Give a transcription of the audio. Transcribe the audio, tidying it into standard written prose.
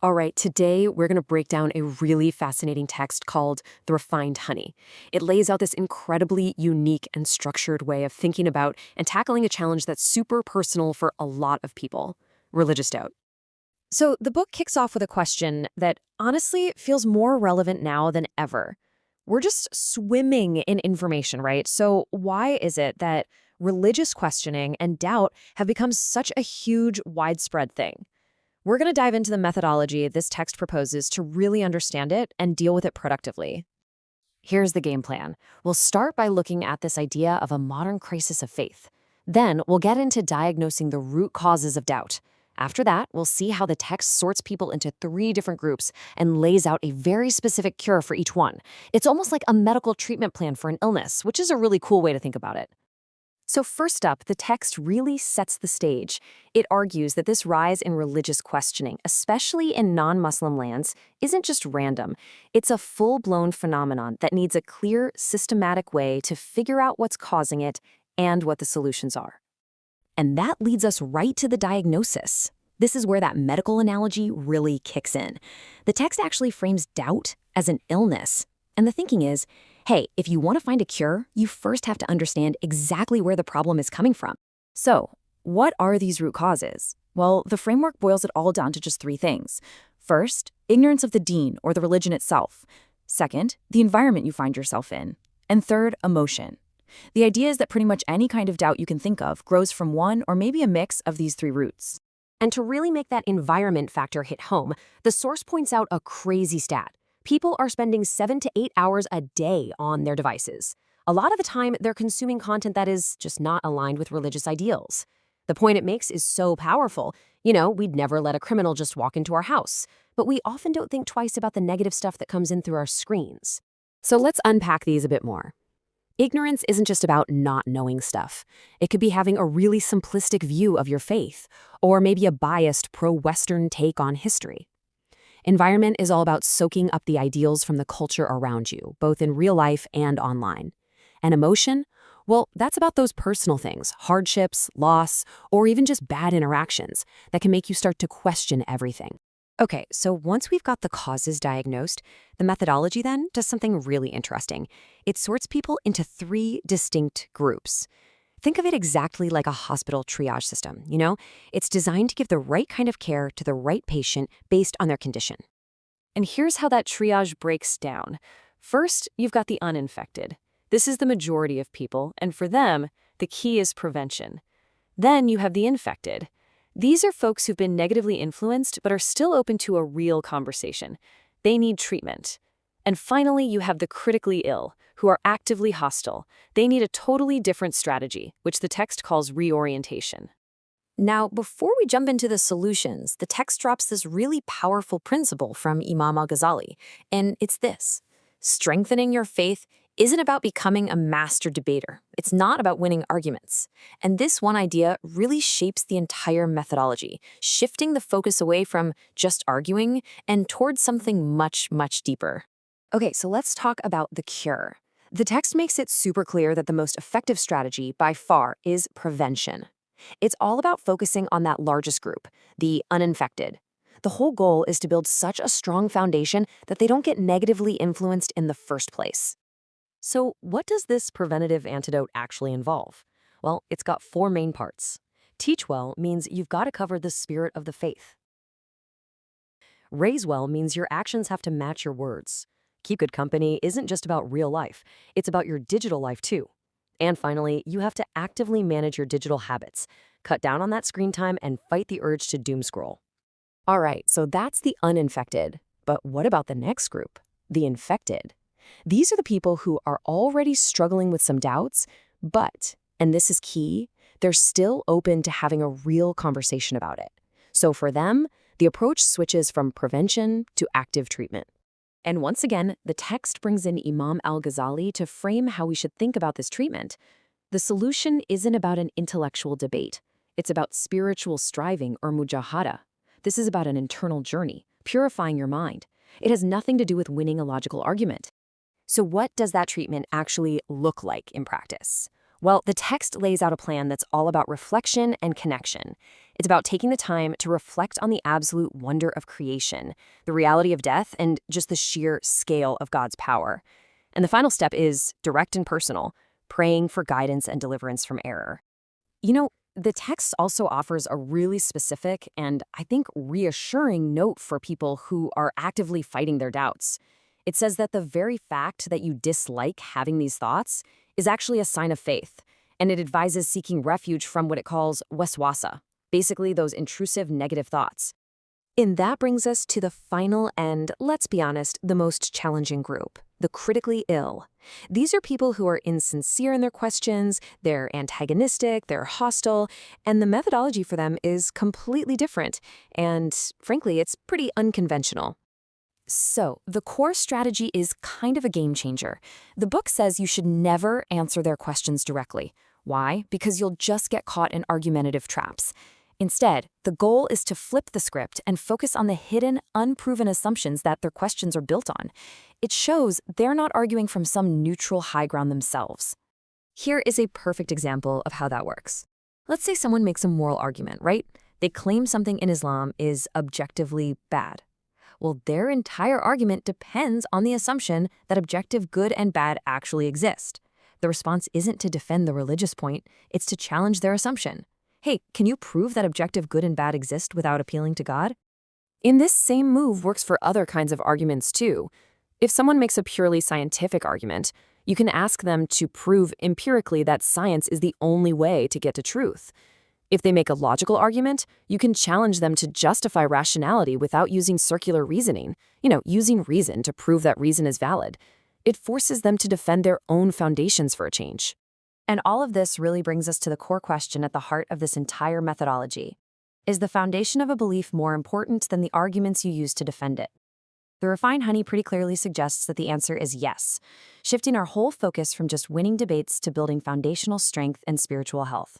All right, today we're going to break down a really fascinating text called The Refined Honey. It lays out this incredibly unique and structured way of thinking about and tackling a challenge that's super personal for a lot of people: religious doubt. So the book kicks off with a question that honestly feels more relevant now than ever. We're just swimming in information, right? So why is it that religious questioning and doubt have become such a huge, widespread thing? We're going to dive into the methodology this text proposes to really understand it and deal with it productively. Here's the game plan. We'll start by looking at this idea of a modern crisis of faith. Then we'll get into diagnosing the root causes of doubt. After that, we'll see how the text sorts people into three different groups and lays out a very specific cure for each one. It's almost like a medical treatment plan for an illness, which is a really cool way to think about it. So first up, the text really sets the stage. It argues that this rise in religious questioning, especially in non-Muslim lands, isn't just random. It's a full-blown phenomenon that needs a clear, systematic way to figure out what's causing it and what the solutions are. And that leads us right to the diagnosis. This is where that medical analogy really kicks in. The text actually frames doubt as an illness. And the thinking is, hey, if you want to find a cure, you first have to understand exactly where the problem is coming from. So, what are these root causes? Well, the framework boils it all down to just three things. First, ignorance of the deen or the religion itself. Second, the environment you find yourself in. And third, emotion. The idea is that pretty much any kind of doubt you can think of grows from one or maybe a mix of these three roots. And to really make that environment factor hit home, the source points out a crazy stat. People are spending 7 to 8 hours a day on their devices. A lot of the time, they're consuming content that is just not aligned with religious ideals. The point it makes is so powerful. We'd never let a criminal just walk into our house, but we often don't think twice about the negative stuff that comes in through our screens. So let's unpack these a bit more. Ignorance isn't just about not knowing stuff. It could be having a really simplistic view of your faith, or maybe a biased pro-Western take on history. Environment is all about soaking up the ideals from the culture around you, both in real life and online. And emotion? Well, that's about those personal things, hardships, loss, or even just bad interactions that can make you start to question everything. Okay, so once we've got the causes diagnosed, the methodology then does something really interesting. It sorts people into three distinct groups. Think of it exactly like a hospital triage system, It's designed to give the right kind of care to the right patient based on their condition. And here's how that triage breaks down. First, you've got the uninfected. This is the majority of people, and for them, the key is prevention. Then you have the infected. These are folks who've been negatively influenced but are still open to a real conversation. They need treatment. And finally, you have the critically ill, who are actively hostile. They need a totally different strategy, which the text calls reorientation. Now, before we jump into the solutions, the text drops this really powerful principle from Imam al-Ghazali, and it's this: strengthening your faith isn't about becoming a master debater. It's not about winning arguments. And this one idea really shapes the entire methodology, shifting the focus away from just arguing and towards something much, much deeper. Okay, so let's talk about the cure. The text makes it super clear that the most effective strategy, by far, is prevention. It's all about focusing on that largest group, the uninfected. The whole goal is to build such a strong foundation that they don't get negatively influenced in the first place. So what does this preventative antidote actually involve? Well, it's got four main parts. Teach well means you've got to cover the spirit of the faith. Raise well means your actions have to match your words. Keep good company isn't just about real life, it's about your digital life too. And finally, you have to actively manage your digital habits. Cut down on that screen time and fight the urge to doom scroll. All right, so that's the uninfected. But what about the next group? The infected. These are the people who are already struggling with some doubts, but, and this is key, they're still open to having a real conversation about it. So for them, the approach switches from prevention to active treatment. And once again, the text brings in Imam al-Ghazali to frame how we should think about this treatment. The solution isn't about an intellectual debate. It's about spiritual striving or mujahada. This is about an internal journey, purifying your mind. It has nothing to do with winning a logical argument. So what does that treatment actually look like in practice? Well, the text lays out a plan that's all about reflection and connection. It's about taking the time to reflect on the absolute wonder of creation, the reality of death, and just the sheer scale of God's power. And the final step is direct and personal, praying for guidance and deliverance from error. The text also offers a really specific and, I think, reassuring note for people who are actively fighting their doubts. It says that the very fact that you dislike having these thoughts is actually a sign of faith, and it advises seeking refuge from what it calls waswasa, basically those intrusive negative thoughts. And that brings us to the final and, let's be honest, the most challenging group, the critically ill. These are people who are insincere in their questions, they're antagonistic, they're hostile, and the methodology for them is completely different, and frankly, it's pretty unconventional. So, the core strategy is kind of a game changer. The book says you should never answer their questions directly. Why? Because you'll just get caught in argumentative traps. Instead, the goal is to flip the script and focus on the hidden, unproven assumptions that their questions are built on. It shows they're not arguing from some neutral high ground themselves. Here is a perfect example of how that works. Let's say someone makes a moral argument, right? They claim something in Islam is objectively bad. Well, their entire argument depends on the assumption that objective good and bad actually exist. The response isn't to defend the religious point, it's to challenge their assumption. Hey, can you prove that objective good and bad exist without appealing to God? In this same move works for other kinds of arguments too. If someone makes a purely scientific argument, you can ask them to prove empirically that science is the only way to get to truth. If they make a logical argument, you can challenge them to justify rationality without using circular reasoning, using reason to prove that reason is valid. It forces them to defend their own foundations for a change. And all of this really brings us to the core question at the heart of this entire methodology. Is the foundation of a belief more important than the arguments you use to defend it? The Refined Honey pretty clearly suggests that the answer is yes, shifting our whole focus from just winning debates to building foundational strength and spiritual health.